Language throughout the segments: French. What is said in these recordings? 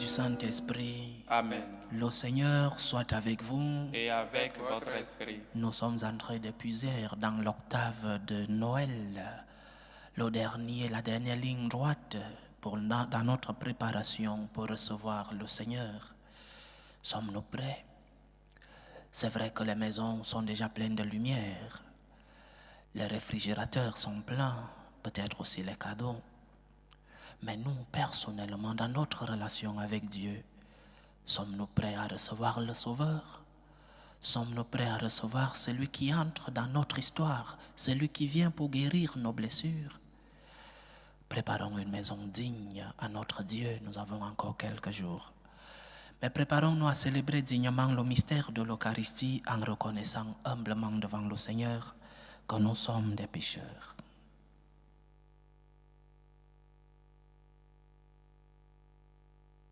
du Saint-Esprit. Amen. Le Seigneur soit avec vous. Et avec votre esprit. Nous sommes en train d'épuiser dans l'octave de Noël, la dernière ligne droite dans notre préparation pour recevoir le Seigneur. Sommes-nous prêts? C'est vrai que les maisons sont déjà pleines de lumière. Les réfrigérateurs sont pleins, peut-être aussi les cadeaux. Mais nous, personnellement, dans notre relation avec Dieu, sommes-nous prêts à recevoir le Sauveur? Sommes-nous prêts à recevoir celui qui entre dans notre histoire, celui qui vient pour guérir nos blessures? Préparons une maison digne à notre Dieu, nous avons encore quelques jours. Mais préparons-nous à célébrer dignement le mystère de l'Eucharistie en reconnaissant humblement devant le Seigneur que nous sommes des pécheurs.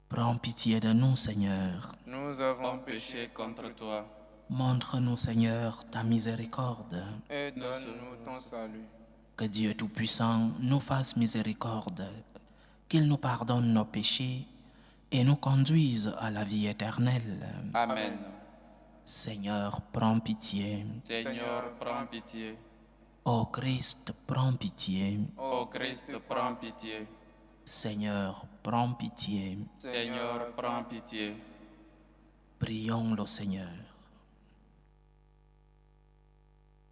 Prends pitié de nous, Seigneur. Nous avons péché contre toi. Montre-nous, Seigneur, ta miséricorde. Et donne-nous ton salut. Que Dieu Tout-Puissant nous fasse miséricorde, qu'il nous pardonne nos péchés et nous conduise à la vie éternelle. Amen. Seigneur, prends pitié. Seigneur, prends pitié. Ô Christ, prends pitié. Ô Christ, prends pitié. Seigneur, prends pitié. Seigneur, prends pitié. Prions le Seigneur.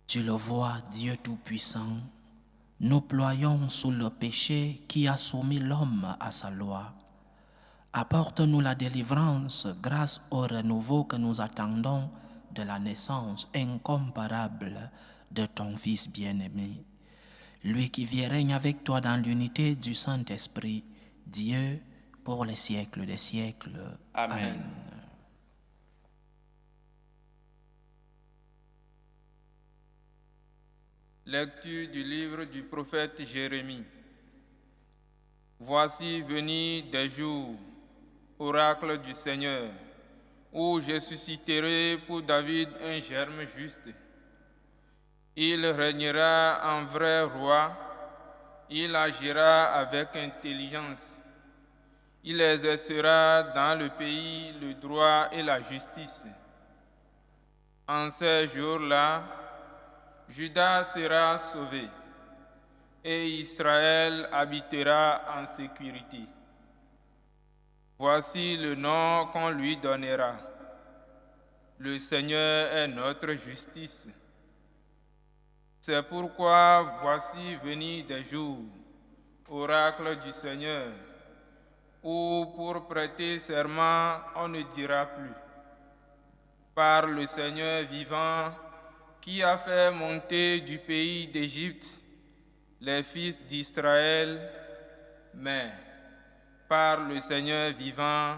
Tu le vois, Dieu Tout-Puissant, nous ployons sous le péché qui a soumis l'homme à sa loi. Apporte-nous la délivrance grâce au renouveau que nous attendons de la naissance incomparable de ton Fils bien-aimé. Lui qui vit et règne avec toi dans l'unité du Saint-Esprit, Dieu, pour les siècles des siècles. Amen. Lecture du livre du prophète Jérémie. Voici venir des jours, oracle du Seigneur, où je susciterai pour David un germe juste. Il régnera en vrai roi, il agira avec intelligence. Il exercera dans le pays le droit et la justice. En ces jours-là, Juda sera sauvé et Israël habitera en sécurité. Voici le nom qu'on lui donnera. Le Seigneur est notre justice. C'est pourquoi voici venir des jours, oracle du Seigneur, où pour prêter serment on ne dira plus. Par le Seigneur vivant, qui a fait monter du pays d'Égypte les fils d'Israël, mais par le Seigneur vivant,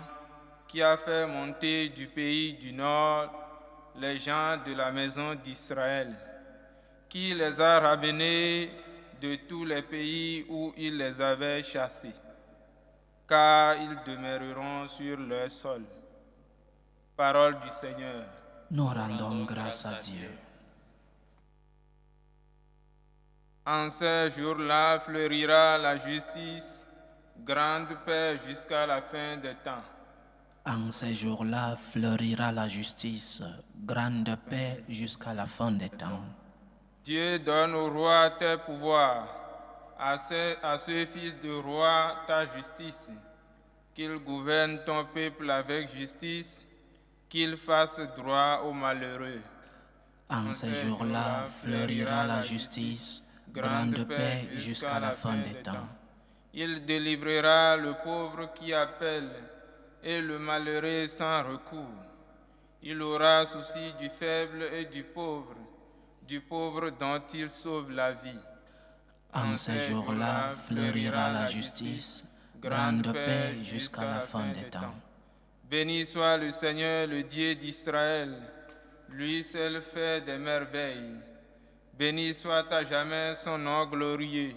qui a fait monter du pays du nord les gens de la maison d'Israël, qui les a ramenés de tous les pays où il les avait chassés, car ils demeureront sur leur sol. Parole du Seigneur. Nous rendons grâce à Dieu. En ces jours-là fleurira la justice, grande paix jusqu'à la fin des temps. En ces jours-là fleurira la justice, grande paix jusqu'à la fin des temps. Dieu donne au roi tes pouvoirs, à ce fils de roi ta justice, qu'il gouverne ton peuple avec justice, qu'il fasse droit aux malheureux. En ces jours-là fleurira la justice, grande paix jusqu'à la fin des temps. Il délivrera le pauvre qui appelle et le malheureux sans recours. Il aura souci du faible et du pauvre dont il sauve la vie. En ces jours-là fleurira la justice, grande paix jusqu'à la fin des temps. Béni soit le Seigneur, le Dieu d'Israël, lui seul fait des merveilles. Béni soit à jamais son nom glorieux.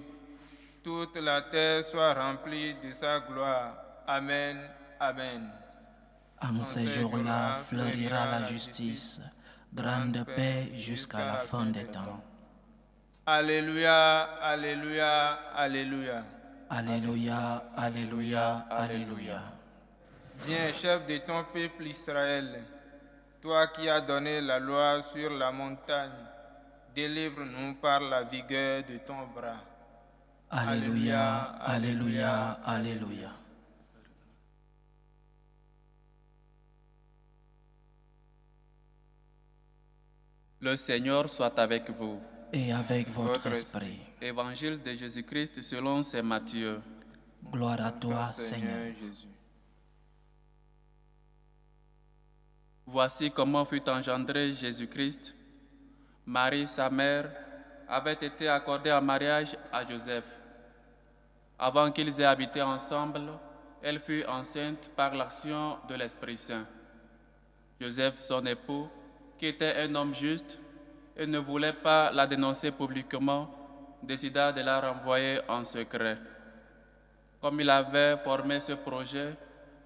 Toute la terre soit remplie de sa gloire. Amen. Amen. En ces jours-là fleurira la justice, grande paix jusqu'à la fin des temps. Alléluia, alléluia, alléluia. Alléluia, alléluia, alléluia. Viens, chef de ton peuple Israël, toi qui as donné la loi sur la montagne, délivre-nous par la vigueur de ton bras. Alléluia, Alléluia, Alléluia. Le Seigneur soit avec vous. Et avec votre Votre esprit. Évangile de Jésus-Christ selon saint Matthieu. Gloire à toi, Seigneur. Jésus. Voici comment fut engendré Jésus-Christ. Marie, sa mère, avait été accordée en mariage à Joseph. Avant qu'ils aient habité ensemble, elle fut enceinte par l'action de l'Esprit Saint. Joseph, son époux, qui était un homme juste et ne voulait pas la dénoncer publiquement, décida de la renvoyer en secret. Comme il avait formé ce projet,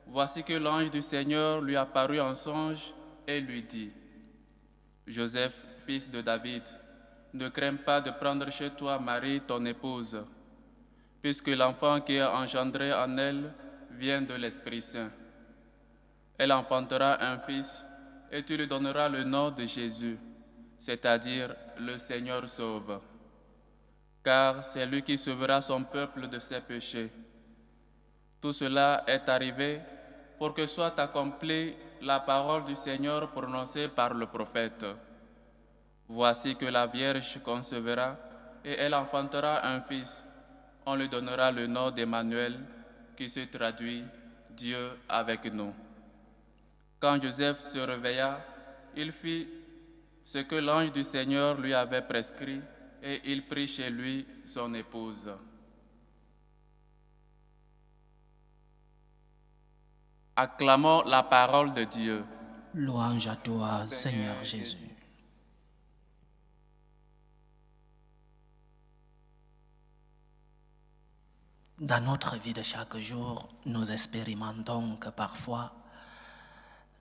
voici que l'ange du Seigneur lui apparut en songe et lui dit : « Joseph, fils de David, ne crains pas de prendre chez toi Marie, ton épouse, puisque l'enfant qui est engendré en elle vient de l'Esprit Saint. Elle enfantera un fils et tu lui donneras le nom de Jésus, c'est-à-dire le Seigneur sauve. Car c'est lui qui sauvera son peuple de ses péchés. Tout cela est arrivé pour que soit accomplie la parole du Seigneur prononcée par le prophète. Voici que la Vierge concevra et elle enfantera un fils. On lui donnera le nom d'Emmanuel, qui se traduit « Dieu avec nous ». Quand Joseph se réveilla, il fit ce que l'ange du Seigneur lui avait prescrit et il prit chez lui son épouse. Acclamons la parole de Dieu. Louange à toi, Seigneur Jésus. Dans notre vie de chaque jour, nous expérimentons que parfois,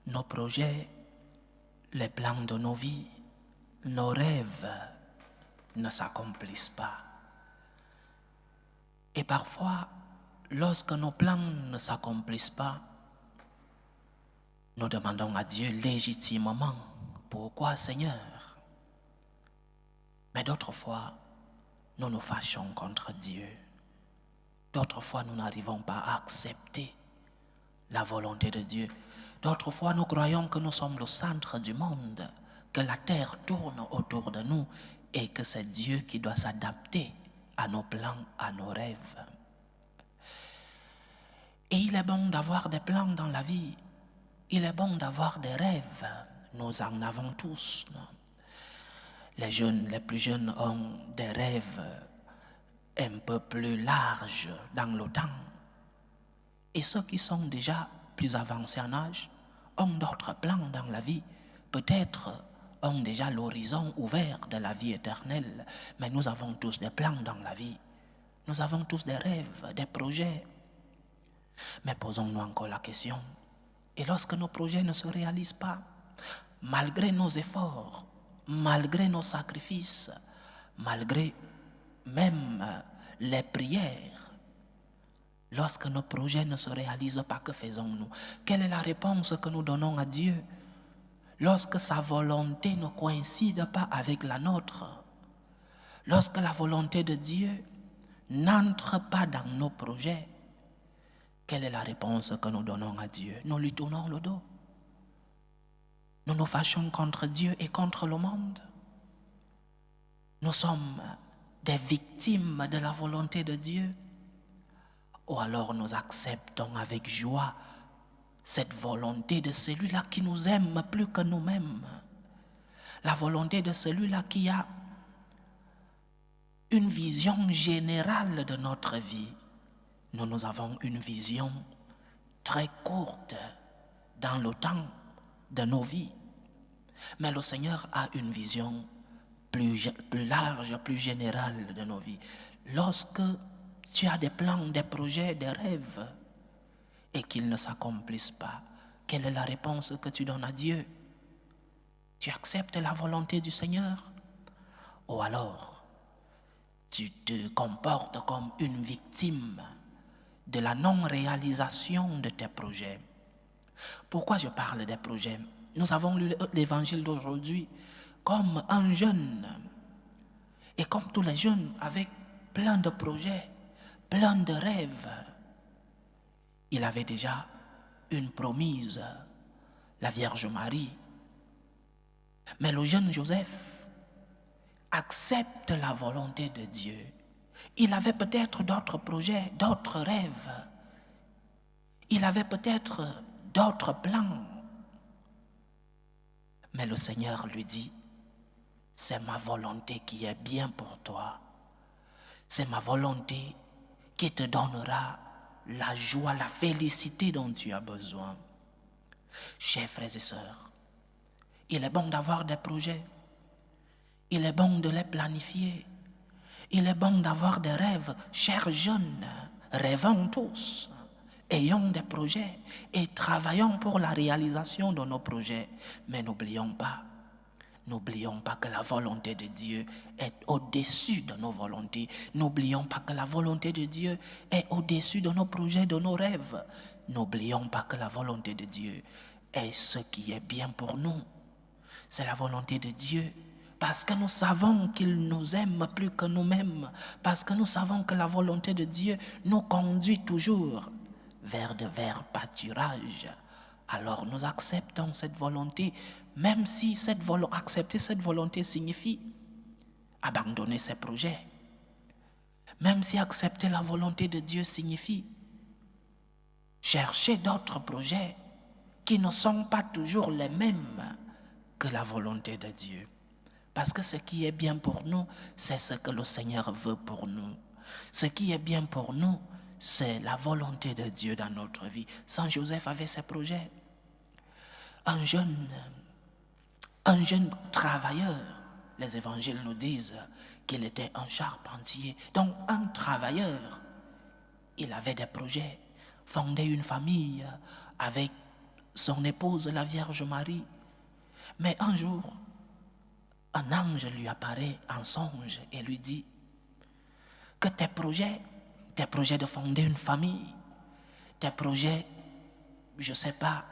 nos projets, les plans de nos vies, nos rêves ne s'accomplissent pas. Et parfois, lorsque nos plans ne s'accomplissent pas, nous demandons à Dieu légitimement, pourquoi Seigneur? Mais d'autres fois, nous nous fâchons contre Dieu. D'autres fois, nous n'arrivons pas à accepter la volonté de Dieu. D'autres fois, nous croyons que nous sommes le centre du monde, que la terre tourne autour de nous et que c'est Dieu qui doit s'adapter à nos plans, à nos rêves. Et il est bon d'avoir des plans dans la vie. Il est bon d'avoir des rêves. Nous en avons tous. Les jeunes, les plus jeunes ont des rêves un peu plus larges dans le temps. Et ceux qui sont déjà plus avancés en âge ont d'autres plans dans la vie. Peut-être ont déjà l'horizon ouvert de la vie éternelle. Mais nous avons tous des plans dans la vie. Nous avons tous des rêves, des projets. Mais posons-nous encore la question. Et lorsque nos projets ne se réalisent pas, malgré nos efforts, malgré nos sacrifices, malgré même les prières, lorsque nos projets ne se réalisent pas, que faisons-nous? Quelle est la réponse que nous donnons à Dieu lorsque sa volonté ne coïncide pas avec la nôtre? Lorsque la volonté de Dieu n'entre pas dans nos projets, quelle est la réponse que nous donnons à Dieu? Nous lui tournons le dos. Nous nous fâchons contre Dieu et contre le monde. Nous sommes des victimes de la volonté de Dieu. Ou alors nous acceptons avec joie cette volonté de celui-là qui nous aime plus que nous-mêmes. La volonté de celui-là qui a une vision générale de notre vie. Nous avons une vision très courte dans le temps de nos vies. Mais le Seigneur a une vision plus large, plus générale de nos vies. Lorsque tu as des plans, des projets, des rêves, et qu'ils ne s'accomplissent pas, quelle est la réponse que tu donnes à Dieu? Tu acceptes la volonté du Seigneur? Ou alors, tu te comportes comme une victime de la non-réalisation de tes projets. Pourquoi je parle des projets? Nous avons lu l'évangile d'aujourd'hui comme un jeune, et comme tous les jeunes, avec plein de projets, plein de rêves. Il avait déjà une promise, la Vierge Marie. Mais le jeune Joseph accepte la volonté de Dieu. Il avait peut-être d'autres projets, d'autres rêves. Il avait peut-être d'autres plans. Mais le Seigneur lui dit, c'est ma volonté qui est bien pour toi. C'est ma volonté qui te donnera la joie, la félicité dont tu as besoin. Chers frères et sœurs, il est bon d'avoir des projets. Il est bon de les planifier. Il est bon d'avoir des rêves. Chers jeunes, rêvons tous. Ayons des projets et travaillons pour la réalisation de nos projets. Mais n'oublions pas que la volonté de Dieu est au-dessus de nos volontés. N'oublions pas que la volonté de Dieu est au-dessus de nos projets, de nos rêves. N'oublions pas que la volonté de Dieu est ce qui est bien pour nous. C'est la volonté de Dieu. Parce que nous savons qu'il nous aime plus que nous-mêmes. Parce que nous savons que la volonté de Dieu nous conduit toujours vers de verts pâturages. Alors nous acceptons cette volonté, même si accepter cette volonté signifie abandonner ses projets. Même si accepter la volonté de Dieu signifie chercher d'autres projets qui ne sont pas toujours les mêmes que la volonté de Dieu. Parce que ce qui est bien pour nous, c'est ce que le Seigneur veut pour nous. Ce qui est bien pour nous, c'est la volonté de Dieu dans notre vie. Saint Joseph avait ses projets. Un jeune travailleur, les évangiles nous disent qu'il était un charpentier. Donc un travailleur, il avait des projets, fonder une famille avec son épouse, la Vierge Marie. Mais un jour, un ange lui apparaît en songe et lui dit que tes projets de fonder une famille, tes projets, je ne sais pas,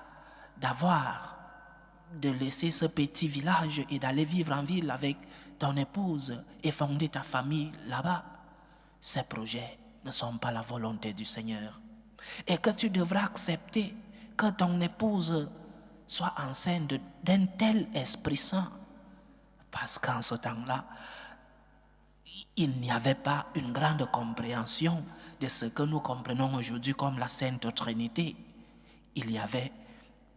de laisser ce petit village et d'aller vivre en ville avec ton épouse et fonder ta famille là-bas, ces projets ne sont pas la volonté du Seigneur. Et que tu devras accepter que ton épouse soit enceinte d'un tel Esprit Saint. Parce qu'en ce temps-là, il n'y avait pas une grande compréhension de ce que nous comprenons aujourd'hui comme la Sainte Trinité. Il y avait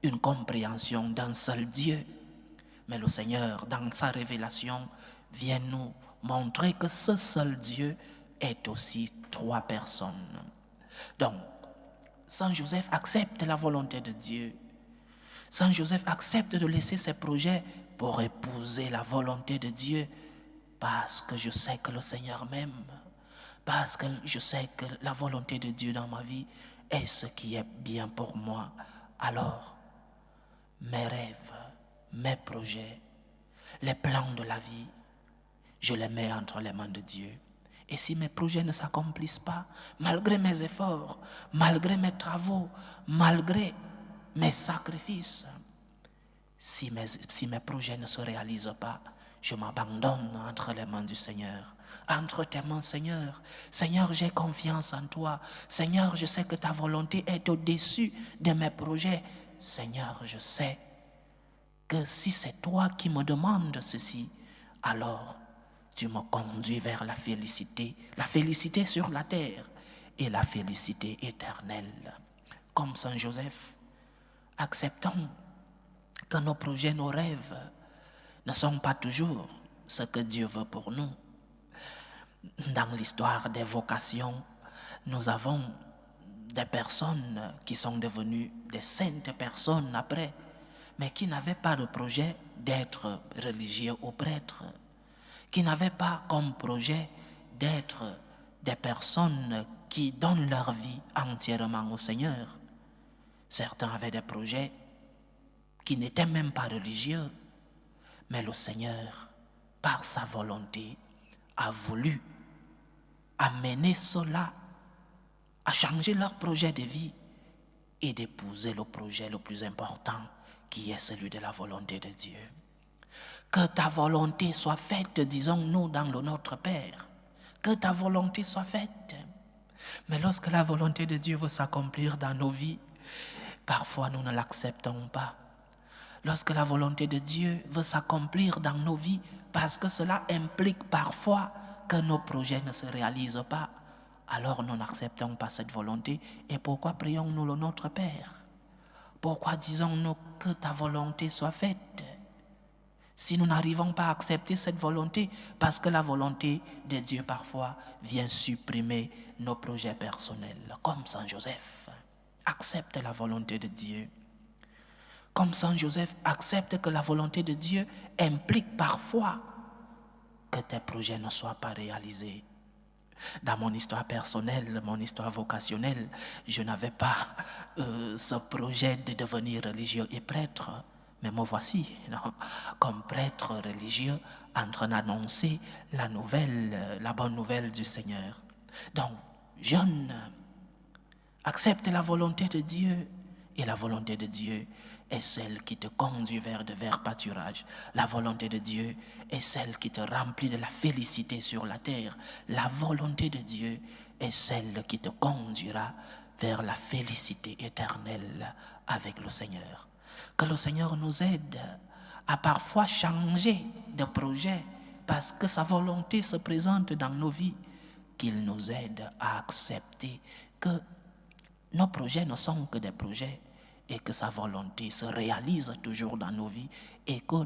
une compréhension d'un seul Dieu. Mais le Seigneur, dans sa révélation, vient nous montrer que ce seul Dieu est aussi trois personnes. Donc, Saint Joseph accepte la volonté de Dieu. Saint Joseph accepte de laisser ses projets pour épouser la volonté de Dieu, parce que je sais que le Seigneur m'aime, parce que je sais que la volonté de Dieu dans ma vie est ce qui est bien pour moi. Alors, mes rêves, mes projets, les plans de la vie, je les mets entre les mains de Dieu. Et si mes projets ne s'accomplissent pas, malgré mes efforts, malgré mes travaux, malgré mes sacrifices, si mes projets ne se réalisent pas, je m'abandonne entre les mains du Seigneur. Entre tes mains, Seigneur. Seigneur, j'ai confiance en toi. Seigneur, je sais que ta volonté est au-dessus de mes projets. Seigneur, je sais que si c'est toi qui me demandes ceci, alors tu me conduis vers la félicité sur la terre et la félicité éternelle. Comme Saint Joseph, acceptons que nos projets, nos rêves ne sont pas toujours ce que Dieu veut pour nous. Dans l'histoire des vocations, nous avons des personnes qui sont devenues des saintes personnes après, mais qui n'avaient pas de projet d'être religieux ou prêtres, qui n'avaient pas comme projet d'être des personnes qui donnent leur vie entièrement au Seigneur. Certains avaient des projets qui n'étaient même pas religieux, mais le Seigneur, par sa volonté, a voulu amener cela à changer leur projet de vie et d'épouser le projet le plus important qui est celui de la volonté de Dieu. Que ta volonté soit faite, disons-nous, dans le Notre Père. Que ta volonté soit faite. Mais lorsque la volonté de Dieu veut s'accomplir dans nos vies, parfois nous ne l'acceptons pas. Lorsque la volonté de Dieu veut s'accomplir dans nos vies, parce que cela implique parfois que nos projets ne se réalisent pas, alors nous n'acceptons pas cette volonté. Et pourquoi prions-nous le Notre Père? Pourquoi disons-nous que ta volonté soit faite? Si nous n'arrivons pas à accepter cette volonté, parce que la volonté de Dieu parfois vient supprimer nos projets personnels, comme Saint Joseph. Accepte la volonté de Dieu. Comme Saint Joseph, accepte que la volonté de Dieu implique parfois que tes projets ne soient pas réalisés. Dans mon histoire personnelle, mon histoire vocationnelle, je n'avais pas ce projet de devenir religieux et prêtre. Mais me voici, non, comme prêtre religieux, en train d'annoncer la bonne nouvelle du Seigneur. Donc, jeune, accepte la volonté de Dieu. Et la volonté de Dieu est celle qui te conduit vers de verts pâturages. La volonté de Dieu est celle qui te remplit de la félicité sur la terre. La volonté de Dieu est celle qui te conduira vers la félicité éternelle avec le Seigneur. Que le Seigneur nous aide à parfois changer de projet parce que sa volonté se présente dans nos vies. Qu'il nous aide à accepter que nos projets ne sont que des projets et que sa volonté se réalise toujours dans nos vies et que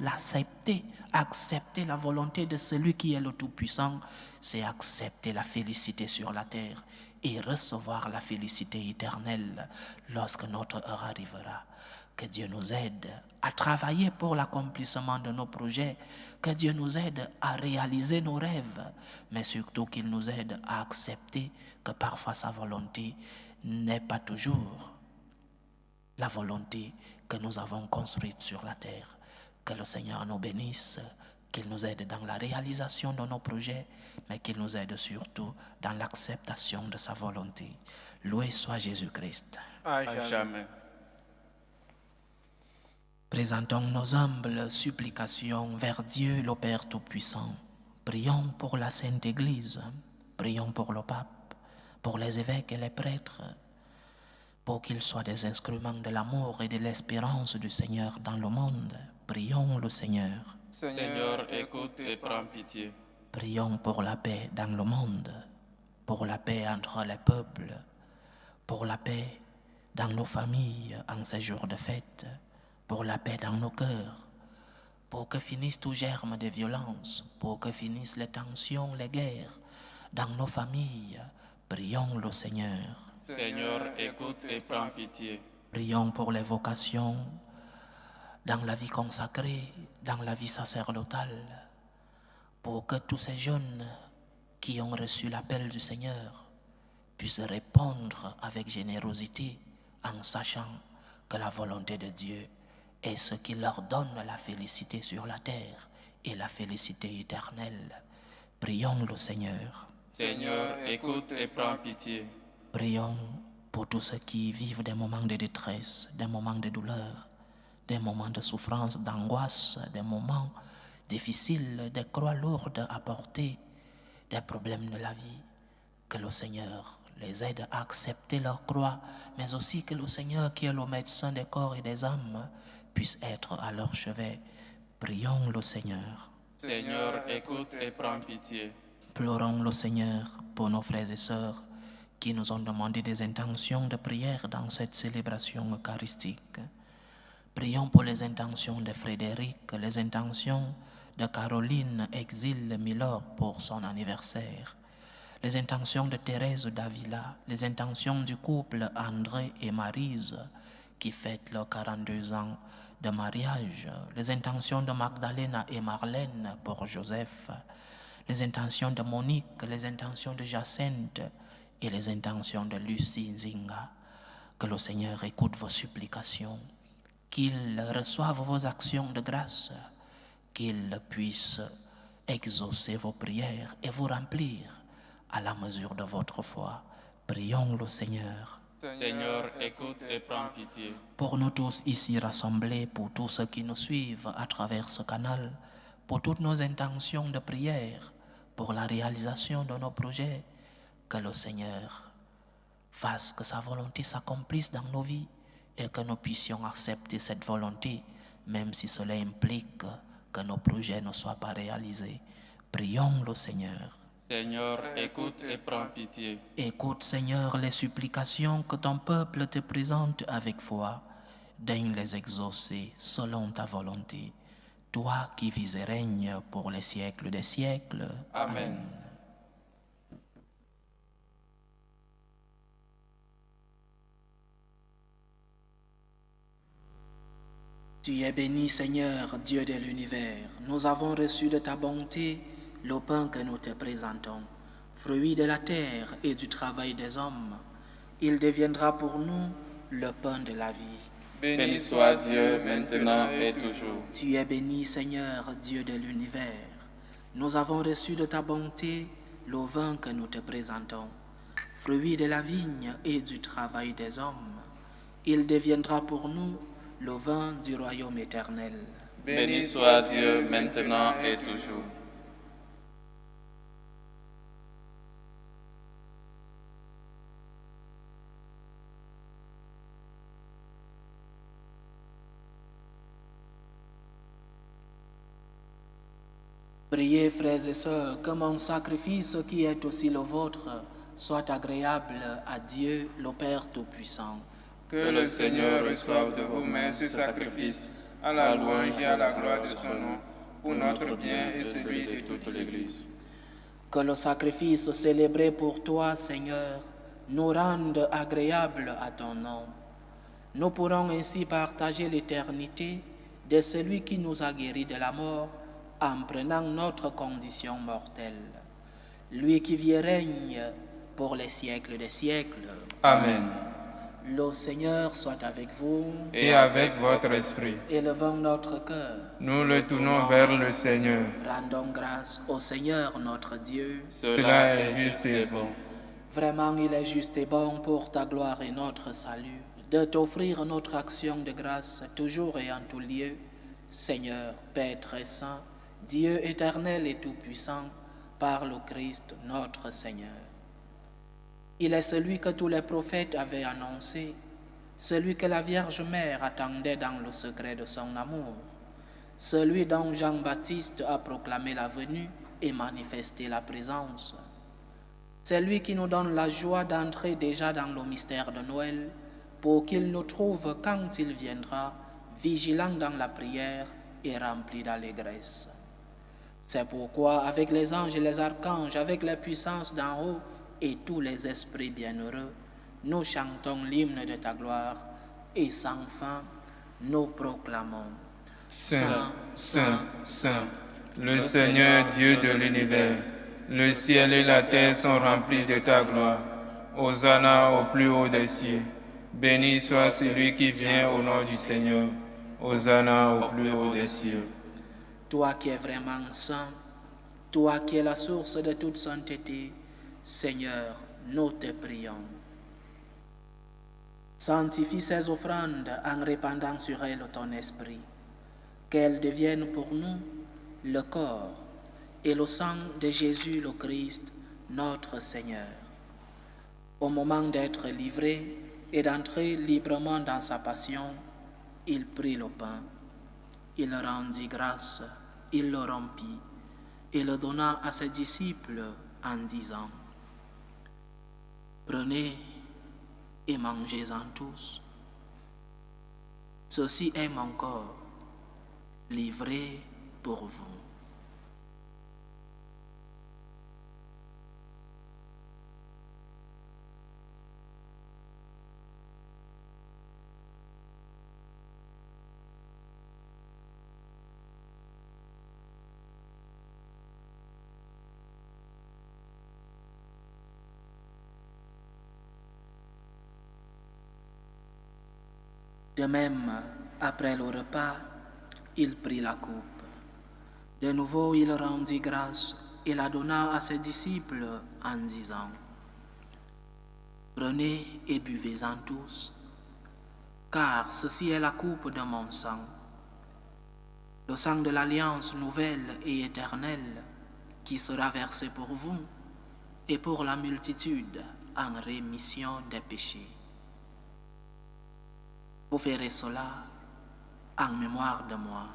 accepter la volonté de celui qui est le Tout-Puissant, c'est accepter la félicité sur la terre et recevoir la félicité éternelle lorsque notre heure arrivera. Que Dieu nous aide à travailler pour l'accomplissement de nos projets, que Dieu nous aide à réaliser nos rêves, mais surtout qu'il nous aide à accepter que parfois sa volonté n'est pas toujours la volonté que nous avons construite sur la terre. Que le Seigneur nous bénisse, qu'il nous aide dans la réalisation de nos projets, mais qu'il nous aide surtout dans l'acceptation de sa volonté. Loué soit Jésus-Christ. À jamais. Présentons nos humbles supplications vers Dieu le Père Tout-Puissant. Prions pour la Sainte Église, prions pour le pape, pour les évêques et les prêtres, pour qu'ils soient des instruments de l'amour et de l'espérance du Seigneur dans le monde. Prions le Seigneur. Seigneur, écoute et prends pitié. Prions pour la paix dans le monde, pour la paix entre les peuples, pour la paix dans nos familles en ces jours de fête, pour la paix dans nos cœurs, pour que finissent tout germe de violence, pour que finissent les tensions, les guerres dans nos familles. Prions le Seigneur. Seigneur, écoute et prends pitié. Prions pour les vocations dans la vie consacrée, dans la vie sacerdotale, pour que tous ces jeunes qui ont reçu l'appel du Seigneur puissent répondre avec générosité en sachant que la volonté de Dieu est ce qui leur donne la félicité sur la terre et la félicité éternelle. Prions le Seigneur. Seigneur, écoute et prends pitié. Prions pour tous ceux qui vivent des moments de détresse, des moments de douleur, des moments de souffrance, d'angoisse, des moments difficiles, des croix lourdes à porter, des problèmes de la vie. Que le Seigneur les aide à accepter leur croix, mais aussi que le Seigneur, qui est le médecin des corps et des âmes, puisse être à leur chevet. Prions le Seigneur. Seigneur, écoute et prends pitié. Pleurons le Seigneur pour nos frères et sœurs qui nous ont demandé des intentions de prière dans cette célébration eucharistique. Prions pour les intentions de Frédéric, les intentions de Caroline Exil Milor pour son anniversaire, les intentions de Thérèse Davila, les intentions du couple André et Maryse qui fêtent leurs 42 ans de mariage, les intentions de Magdalena et Marlène pour Joseph, les intentions de Monique, les intentions de Jacinthe et les intentions de Lucie Nzinga. Que le Seigneur écoute vos supplications, qu'il reçoive vos actions de grâce, qu'il puisse exaucer vos prières et vous remplir à la mesure de votre foi. Prions le Seigneur. Seigneur, écoute et prends pitié. Pour nous tous ici rassemblés, pour tous ceux qui nous suivent à travers ce canal, pour toutes nos intentions de prière, pour la réalisation de nos projets, que le Seigneur fasse que sa volonté s'accomplisse dans nos vies et que nous puissions accepter cette volonté, même si cela implique que nos projets ne soient pas réalisés. Prions le Seigneur. Seigneur, écoute et prends pitié. Écoute, Seigneur, les supplications que ton peuple te présente avec foi. Daigne les exaucer selon ta volonté. Toi qui vis et règnes pour les siècles des siècles. Amen. Tu es béni, Seigneur, Dieu de l'univers. Nous avons reçu de ta bonté le pain que nous te présentons, fruit de la terre et du travail des hommes. Il deviendra pour nous le pain de la vie. Béni soit Dieu maintenant et toujours. Tu es béni, Seigneur, Dieu de l'univers. Nous avons reçu de ta bonté le vin que nous te présentons, fruit de la vigne et du travail des hommes. Il deviendra pour nous le vin du royaume éternel. Béni soit Dieu maintenant et toujours. Priez, frères et sœurs, que mon sacrifice qui est aussi le vôtre soit agréable à Dieu, le Père Tout-Puissant. Que le Seigneur reçoive de vos mains ce sacrifice, à la louange et à la gloire de son nom, pour notre bien et celui de toute l'Église. Que le sacrifice célébré pour toi, Seigneur, nous rende agréable à ton nom. Nous pourrons ainsi partager l'éternité de celui qui nous a guéris de la mort en prenant notre condition mortelle. Lui qui vit et règne pour les siècles des siècles. Amen. Le Seigneur soit avec vous. Et avec votre esprit. Élevons notre cœur. Nous le tournons vers le Seigneur. Rendons grâce au Seigneur notre Dieu. Cela est juste et bon. Vraiment, il est juste et bon pour ta gloire et notre salut, de t'offrir notre action de grâce toujours et en tout lieu. Seigneur, Père très saint, Dieu éternel et tout-puissant, par le Christ notre Seigneur. Il est celui que tous les prophètes avaient annoncé, celui que la Vierge Mère attendait dans le secret de son amour, celui dont Jean-Baptiste a proclamé la venue et manifesté la présence. C'est lui qui nous donne la joie d'entrer déjà dans le mystère de Noël, pour qu'il nous trouve quand il viendra, vigilants dans la prière et remplis d'allégresse. C'est pourquoi, avec les anges et les archanges, avec les puissances d'en haut et tous les esprits bienheureux, nous chantons l'hymne de ta gloire et sans fin, nous proclamons. Saint, Saint, Saint, le Seigneur Dieu de l'univers, le ciel et la terre sont remplis de ta gloire. Hosanna au plus haut des cieux. Béni soit celui qui vient au nom du Seigneur. Hosanna au plus haut des cieux. Toi qui es vraiment saint, toi qui es la source de toute sainteté, Seigneur, nous te prions. Sanctifie ces offrandes en répandant sur elles ton esprit, qu'elles deviennent pour nous le corps et le sang de Jésus le Christ, notre Seigneur. Au moment d'être livré et d'entrer librement dans sa passion, il prit le pain, il rendit grâce, il le rompit et le donna à ses disciples en disant: Prenez et mangez-en tous. Ceci est mon corps, livré pour vous. De même, après le repas, il prit la coupe. De nouveau, il rendit grâce et la donna à ses disciples en disant: Prenez et buvez-en tous, car ceci est la coupe de mon sang, le sang de l'alliance nouvelle et éternelle, qui sera versé pour vous et pour la multitude en rémission des péchés. Vous ferez cela en mémoire de moi.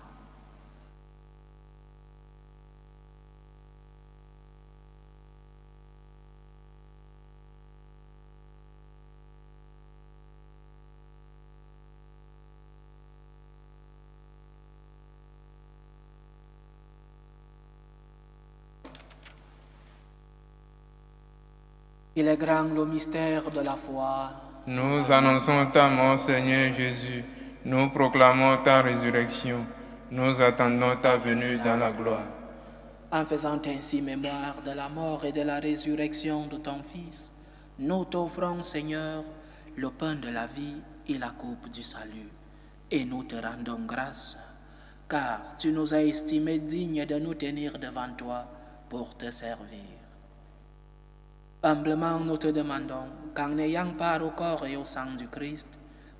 Il est grand le mystère de la foi. Nous annonçons ta mort, Seigneur Jésus. Nous proclamons ta résurrection. Nous attendons ta venue dans la gloire. En faisant ainsi mémoire de la mort et de la résurrection de ton Fils, nous t'offrons, Seigneur, le pain de la vie et la coupe du salut. Et nous te rendons grâce, car tu nous as estimés dignes de nous tenir devant toi pour te servir. Humblement, nous te demandons qu'en ayant part au corps et au sang du Christ,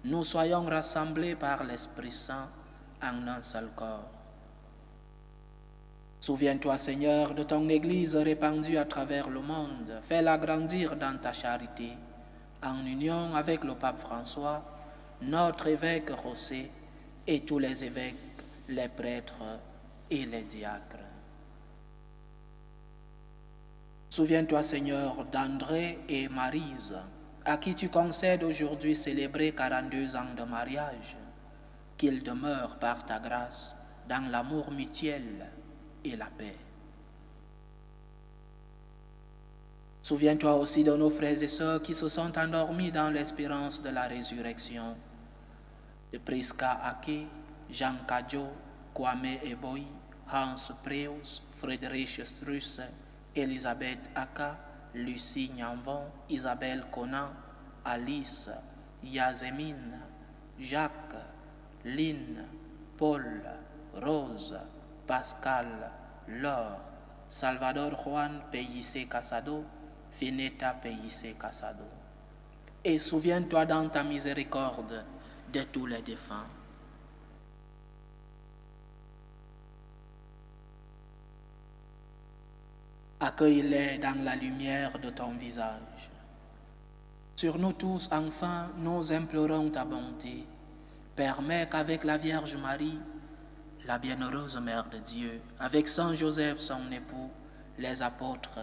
nous soyons rassemblés par l'Esprit Saint en un seul corps. Souviens-toi, Seigneur, de ton Église répandue à travers le monde. Fais-la grandir dans ta charité, en union avec le pape François, notre évêque José et tous les évêques, les prêtres et les diacres. Souviens-toi, Seigneur, d'André et Maryse, à qui tu concèdes aujourd'hui célébrer 42 ans de mariage, qu'ils demeurent par ta grâce dans l'amour mutuel et la paix. Souviens-toi aussi de nos frères et sœurs qui se sont endormis dans l'espérance de la résurrection, de Priska Ake, Jean Kadjo, Kwame Eboy, Hans Preus, Friedrich Strusse, Elisabeth Aka, Lucie Nyamvon, Isabelle Conan, Alice, Yazemine, Jacques, Lynn, Paul, Rose, Pascal, Laure, Salvador Juan Pellice Casado, Fineta Pellice Casado. Et souviens-toi dans ta miséricorde de tous les défunts. Accueille-les dans la lumière de ton visage. Sur nous tous, enfin, nous implorons ta bonté. Permets qu'avec la Vierge Marie, la bienheureuse Mère de Dieu, avec Saint Joseph, son époux, les apôtres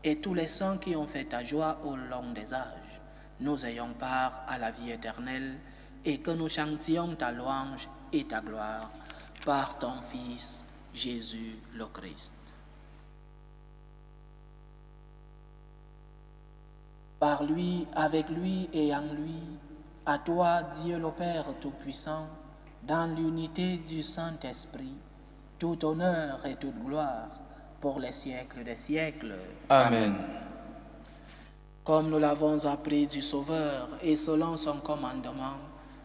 et tous les saints qui ont fait ta joie au long des âges, nous ayons part à la vie éternelle et que nous chantions ta louange et ta gloire par ton Fils, Jésus le Christ. Par lui, avec lui et en lui, à toi, Dieu le Père Tout-Puissant, dans l'unité du Saint-Esprit, tout honneur et toute gloire pour les siècles des siècles. Amen. Comme nous l'avons appris du Sauveur et selon son commandement,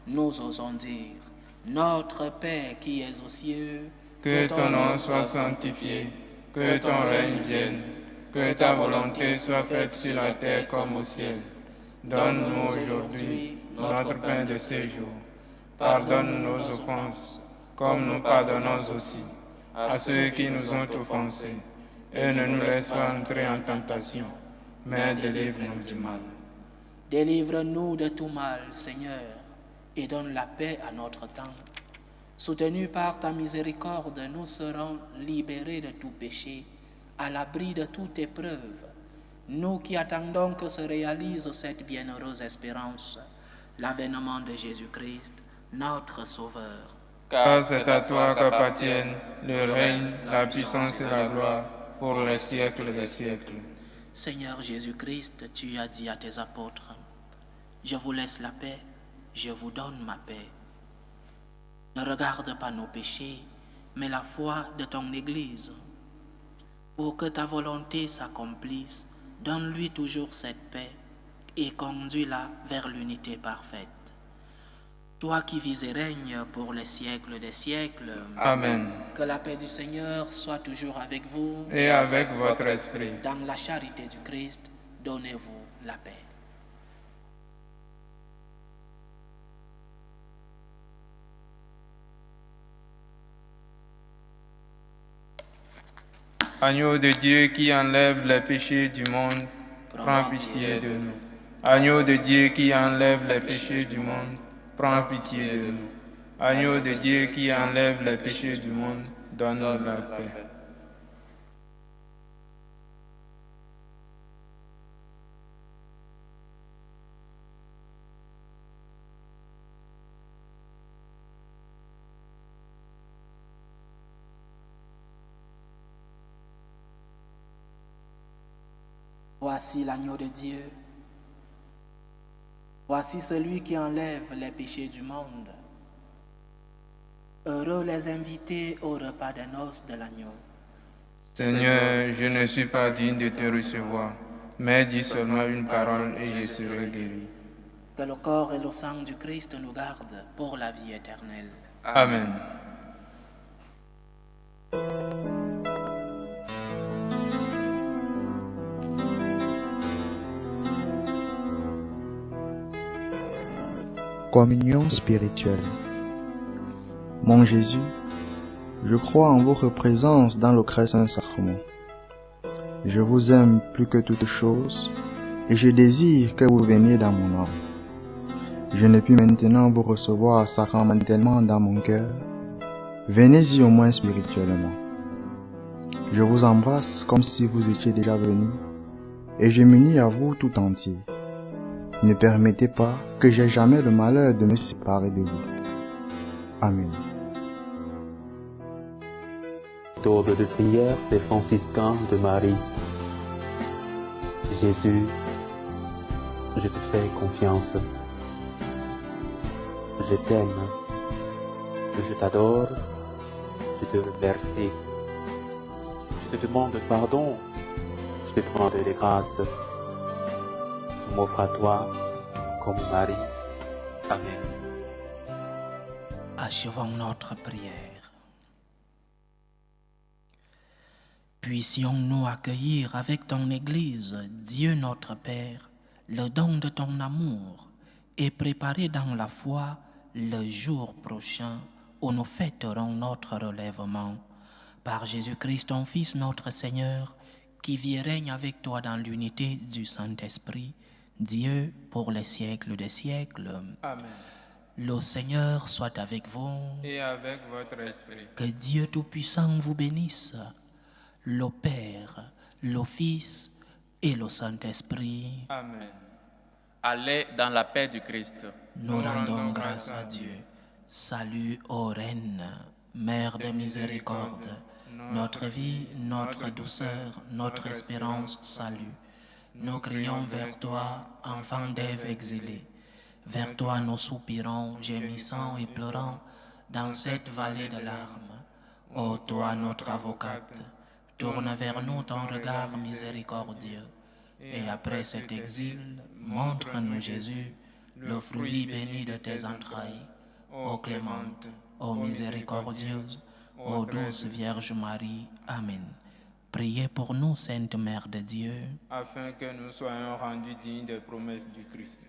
nous osons dire, notre Père qui es aux cieux, que ton nom soit sanctifié, que ton règne vienne, que ta volonté soit faite sur la terre comme au ciel. Donne-nous aujourd'hui notre pain de ce jour. Pardonne nos offenses, comme nous pardonnons aussi à ceux qui nous ont offensés. Et ne nous laisse pas entrer en tentation, mais délivre-nous du mal. Délivre-nous de tout mal, Seigneur, et donne la paix à notre temps. Soutenus par ta miséricorde, nous serons libérés de tout péché, à l'abri de toute épreuve, nous qui attendons que se réalise cette bienheureuse espérance, l'avènement de Jésus-Christ, notre Sauveur. Car c'est à toi qu'appartiennent le règne, la puissance et la gloire pour les siècles des siècles. Seigneur Jésus-Christ, tu as dit à tes apôtres, « Je vous laisse la paix, je vous donne ma paix. Ne regarde pas nos péchés, mais la foi de ton Église. Pour que ta volonté s'accomplisse, donne-lui toujours cette paix et conduis-la vers l'unité parfaite. Toi qui vis et règnes pour les siècles des siècles. Amen. Que la paix du Seigneur soit toujours avec vous. Et avec votre esprit. Dans la charité du Christ, donnez-vous la paix. Agneau de Dieu qui enlève les péchés du monde, prends pitié de nous. Agneau de Dieu qui enlève les péchés du monde, prends pitié de nous. Agneau de Dieu qui enlève les péchés du monde, donne-nous la paix. Voici l'agneau de Dieu. Voici celui qui enlève les péchés du monde. Heureux les invités au repas des noces de l'agneau. Seigneur, je ne suis pas digne de te recevoir, mais dis seulement une parole et je serai guéri. Que le corps et le sang du Christ nous gardent pour la vie éternelle. Amen. Communion spirituelle. Mon Jésus, je crois en votre présence dans le très saint sacrement. Je vous aime plus que toute chose et je désire que vous veniez dans mon âme. Je ne puis maintenant vous recevoir sacramentellement dans mon cœur. Venez-y au moins spirituellement. Je vous embrasse comme si vous étiez déjà venu et je m'unis à vous tout entier. Ne permettez pas que j'aie jamais le malheur de me séparer de vous. Amen. Méthode de prière des franciscains de Marie. Jésus, je te fais confiance. Je t'aime. Je t'adore. Je te remercie. Je te demande pardon. Je te demande des grâces. Je m'offre à toi comme Marie. Amen. Achevons notre prière. Puissions-nous accueillir avec ton Église, Dieu notre Père, le don de ton amour et préparer dans la foi le jour prochain où nous fêterons notre relèvement. Par Jésus-Christ, ton Fils, notre Seigneur, qui vit et règne avec toi dans l'unité du Saint-Esprit, Dieu pour les siècles des siècles. Amen. Le Seigneur soit avec vous. Et avec votre esprit. Que Dieu Tout-Puissant vous bénisse, le Père, le Fils et le Saint-Esprit. Amen. Allez dans la paix du Christ. Nous rendons grâce à Dieu. Salut ô Reine, Mère de miséricorde, notre vie, notre douceur, notre espérance, salut. Nous crions vers toi, enfant d'Ève exilée. Vers toi nous soupirons, gémissant et pleurant, dans cette vallée de larmes. Ô toi, notre avocate, tourne vers nous ton regard miséricordieux. Et après cet exil, montre-nous Jésus, le fruit béni de tes entrailles. Ô clémente, ô miséricordieuse, ô douce Vierge Marie. Amen. Priez pour nous, Sainte Mère de Dieu, afin que nous soyons rendus dignes des promesses du Christ.